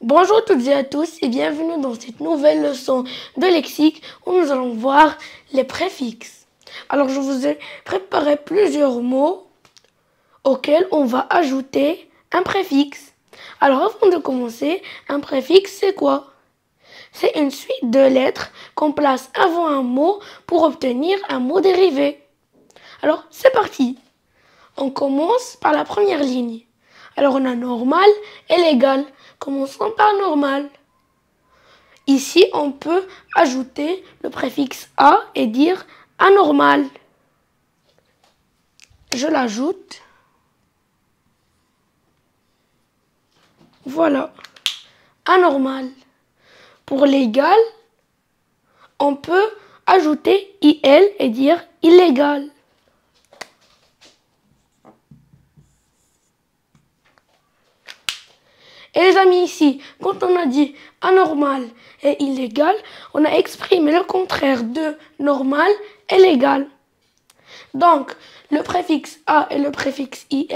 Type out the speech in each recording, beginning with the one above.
Bonjour à toutes et à tous et bienvenue dans cette nouvelle leçon de lexique où nous allons voir les préfixes. Alors je vous ai préparé plusieurs mots auxquels on va ajouter un préfixe. Alors avant de commencer, un préfixe c'est quoi? C'est une suite de lettres qu'on place avant un mot pour obtenir un mot dérivé. Alors c'est parti. On commence par la première ligne. Alors on a normal et légal. Commençons par normal. Ici, on peut ajouter le préfixe a et dire anormal. Je l'ajoute. Voilà. Anormal. Pour légal, on peut ajouter il et dire illégal. Et les amis, ici, quand on a dit anormal et illégal, on a exprimé le contraire de normal et légal. Donc, le préfixe a et le préfixe il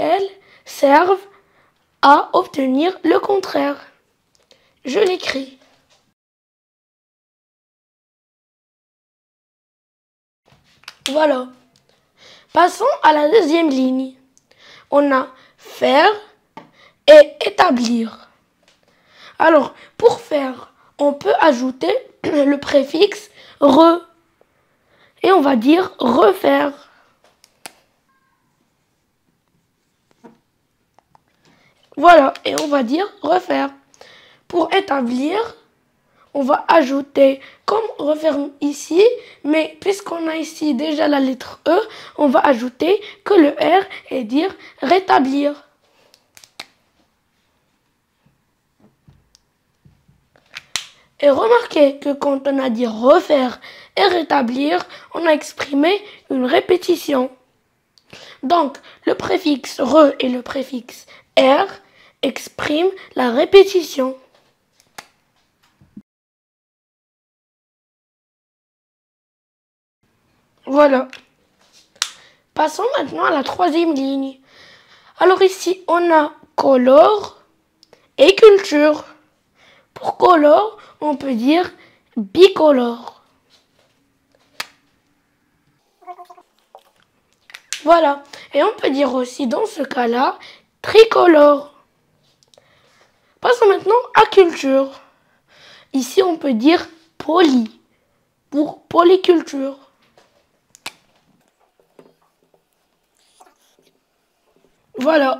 servent à obtenir le contraire. Je l'écris. Voilà. Passons à la deuxième ligne. On a faire et établir. Alors, pour faire, on peut ajouter le préfixe re. Et on va dire refaire. Voilà, et on va dire refaire. Pour établir, on va ajouter, comme refaire ici, mais puisqu'on a ici déjà la lettre E, on va ajouter que le R et dire rétablir. Et remarquez que quand on a dit refaire et rétablir, on a exprimé une répétition. Donc, le préfixe re et le préfixe R expriment la répétition. Voilà. Passons maintenant à la troisième ligne. Alors ici, on a colore et culture. Pour colore, on peut dire bicolore. Voilà. Et on peut dire aussi dans ce cas-là tricolore. Passons maintenant à culture. Ici, on peut dire poly pour polyculture. Voilà.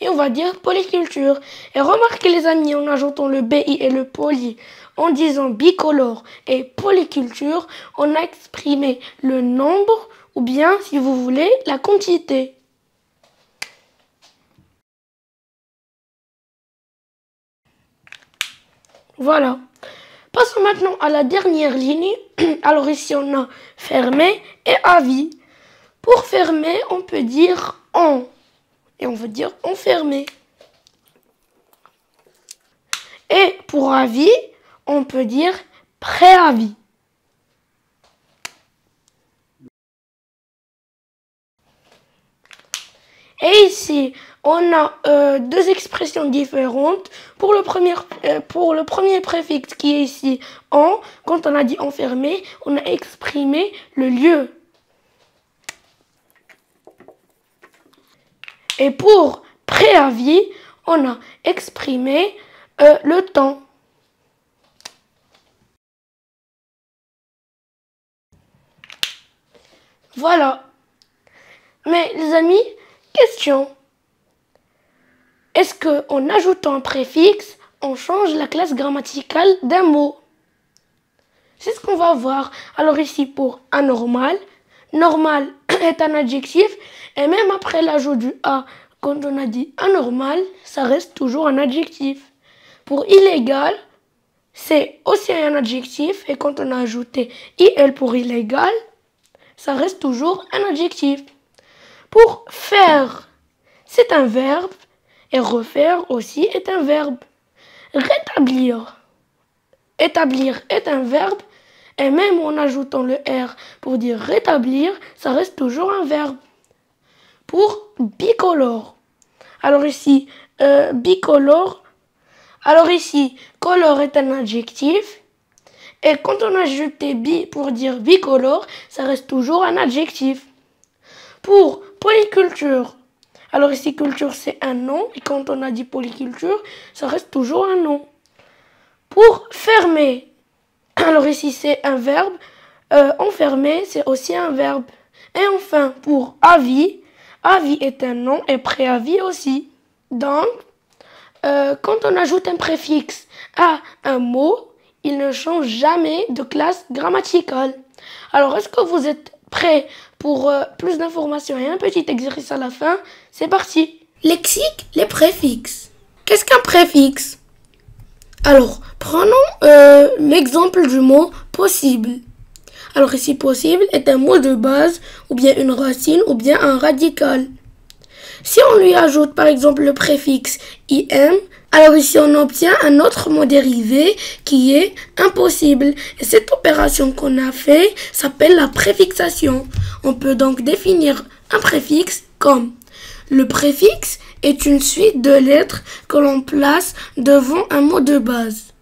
Et on va dire polyculture. Et remarquez les amis, en ajoutant le BI et le poly, en disant bicolore et polyculture, on a exprimé le nombre ou bien, si vous voulez, la quantité. Voilà. Passons maintenant à la dernière ligne. Alors ici, on a fermé et avis. Pour fermer, on peut dire en. Et on veut dire enfermé. Et pour avis, on peut dire préavis. Et ici, on a deux expressions différentes. Pour le premier préfixe qui est ici en, quand on a dit enfermé, on a exprimé le lieu. Et pour préavis, on a exprimé le temps. Voilà. Mais les amis, question. Est-ce qu'en ajoutant un préfixe, on change la classe grammaticale d'un mot? C'est ce qu'on va voir. Alors ici, pour anormal, normal est un adjectif. Et même après l'ajout du A, quand on a dit anormal, ça reste toujours un adjectif. Pour illégal, c'est aussi un adjectif. Et quand on a ajouté IL pour illégal, ça reste toujours un adjectif. Pour faire, c'est un verbe. Et refaire aussi est un verbe. Rétablir. Établir est un verbe. Et même en ajoutant le R pour dire rétablir, ça reste toujours un verbe. Pour bicolore. Alors ici, bicolore, Alors ici, colore est un adjectif. Et quand on a ajouté bi pour dire bicolore, ça reste toujours un adjectif. Pour polyculture, alors ici culture c'est un nom. Et quand on a dit polyculture, ça reste toujours un nom. Pour fermer, alors ici c'est un verbe. Enfermer c'est aussi un verbe. Et enfin pour avis, avis est un nom et préavis aussi. Donc, quand on ajoute un préfixe à un mot, il ne change jamais de classe grammaticale. Alors, est-ce que vous êtes prêts pour plus d'informations et un petit exercice à la fin? C'est parti. Lexique, les préfixes. Qu'est-ce qu'un préfixe? Alors, prenons l'exemple du mot possible. Alors ici, possible est un mot de base, ou bien une racine, ou bien un radical. Si on lui ajoute par exemple le préfixe im, alors ici on obtient un autre mot dérivé qui est impossible. Et cette opération qu'on a fait s'appelle la préfixation. On peut donc définir un préfixe comme: le préfixe est une suite de lettres que l'on place devant un mot de base.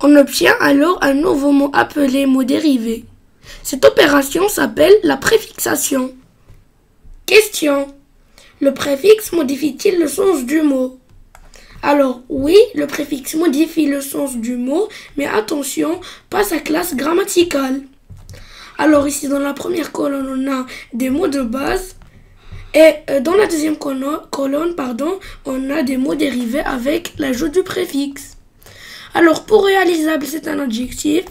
On obtient alors un nouveau mot appelé mot dérivé. Cette opération s'appelle la préfixation. Question: le préfixe modifie-t-il le sens du mot? Alors oui, le préfixe modifie le sens du mot, mais attention, pas sa classe grammaticale. Alors ici, dans la première colonne, on a des mots de base. Et dans la deuxième colonne, on a des mots dérivés avec l'ajout du préfixe. Alors pour réalisable, c'est un adjectif.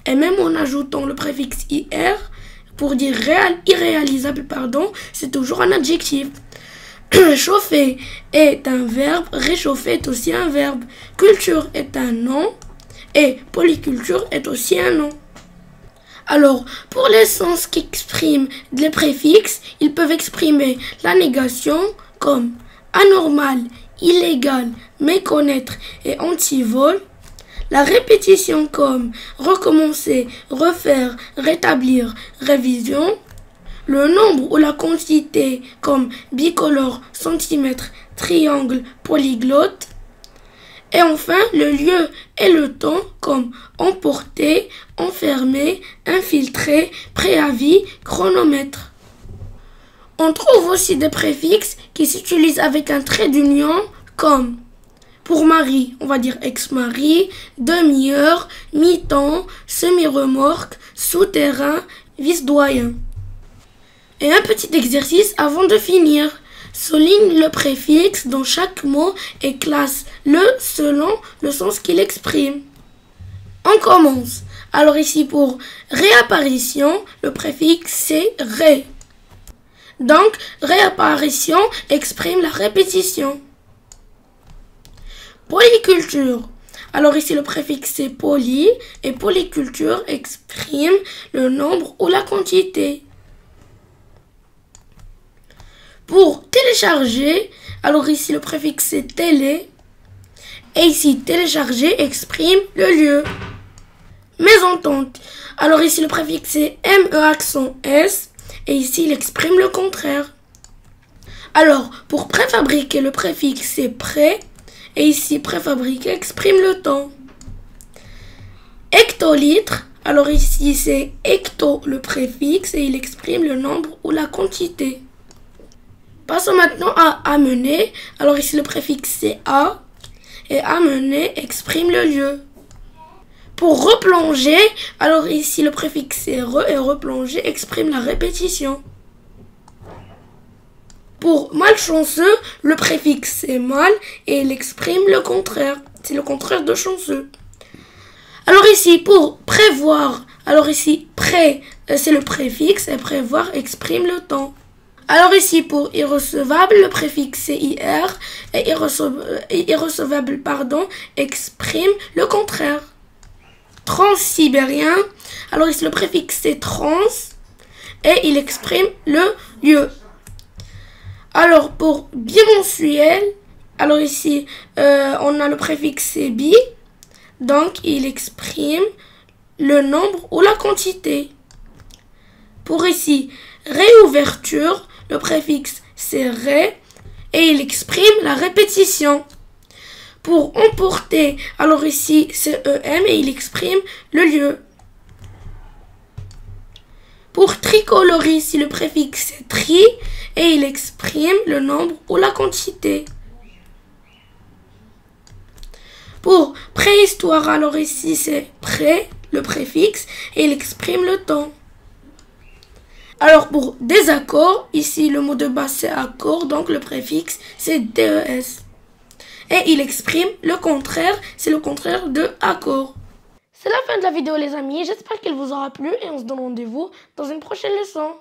Et même en ajoutant le préfixe ir, pour dire irréalisable, c'est toujours un adjectif. Chauffer est un verbe, réchauffer est aussi un verbe. Culture est un nom et polyculture est aussi un nom. Alors, pour les sens qu'expriment les préfixes, ils peuvent exprimer la négation comme anormal, illégal, méconnaître et antivol. La répétition comme recommencer, refaire, rétablir, révision. Le nombre ou la quantité comme bicolore, centimètre, triangle, polyglotte. Et enfin, le lieu et le temps comme emporter, enfermer, infiltrer, préavis, chronomètre. On trouve aussi des préfixes qui s'utilisent avec un trait d'union comme: pour mari, on va dire ex-mari, demi-heure, mi-temps, semi-remorque, souterrain, vice-doyen. Et un petit exercice avant de finir. Souligne le préfixe dans chaque mot et classe-le selon le sens qu'il exprime. On commence. Alors ici pour réapparition, le préfixe c'est ré. Donc réapparition exprime la répétition. Polyculture. Alors ici le préfixe c'est poly et polyculture exprime le nombre ou la quantité. Pour télécharger, alors ici le préfixe c'est télé. Et ici télécharger exprime le lieu. Mésentente. Alors ici le préfixe c'est me accent s. Et ici il exprime le contraire. Alors pour préfabriquer, le préfixe c'est pré. Et ici préfabriquer exprime le temps. Hectolitre. Alors ici c'est hecto le préfixe et il exprime le nombre ou la quantité. Passons maintenant à amener. Alors ici le préfixe c'est a et amener exprime le lieu. Pour replonger, alors ici le préfixe c'est re et replonger exprime la répétition. Pour malchanceux, le préfixe c'est mal et il exprime le contraire. C'est le contraire de chanceux. Alors ici pour prévoir, alors ici pré c'est le préfixe et prévoir exprime le temps. Alors ici pour irrecevable, le préfixe c'est ir et irrecevable exprime le contraire. Transsibérien, alors ici le préfixe c'est trans et il exprime le lieu. Alors pour bimensuel, alors ici on a le préfixe c'est bi, donc il exprime le nombre ou la quantité. Pour ici réouverture, le préfixe c'est ré et il exprime la répétition. Pour emporter, alors ici c'est EM et il exprime le lieu. Pour tricolorer, ici le préfixe c'est tri et il exprime le nombre ou la quantité. Pour préhistoire, alors ici c'est pré, le préfixe, et il exprime le temps. Alors pour désaccord, ici le mot de base c'est accord, donc le préfixe c'est DES. Et il exprime le contraire, c'est le contraire de accord. C'est la fin de la vidéo les amis, j'espère qu'elle vous aura plu et on se donne rendez-vous dans une prochaine leçon.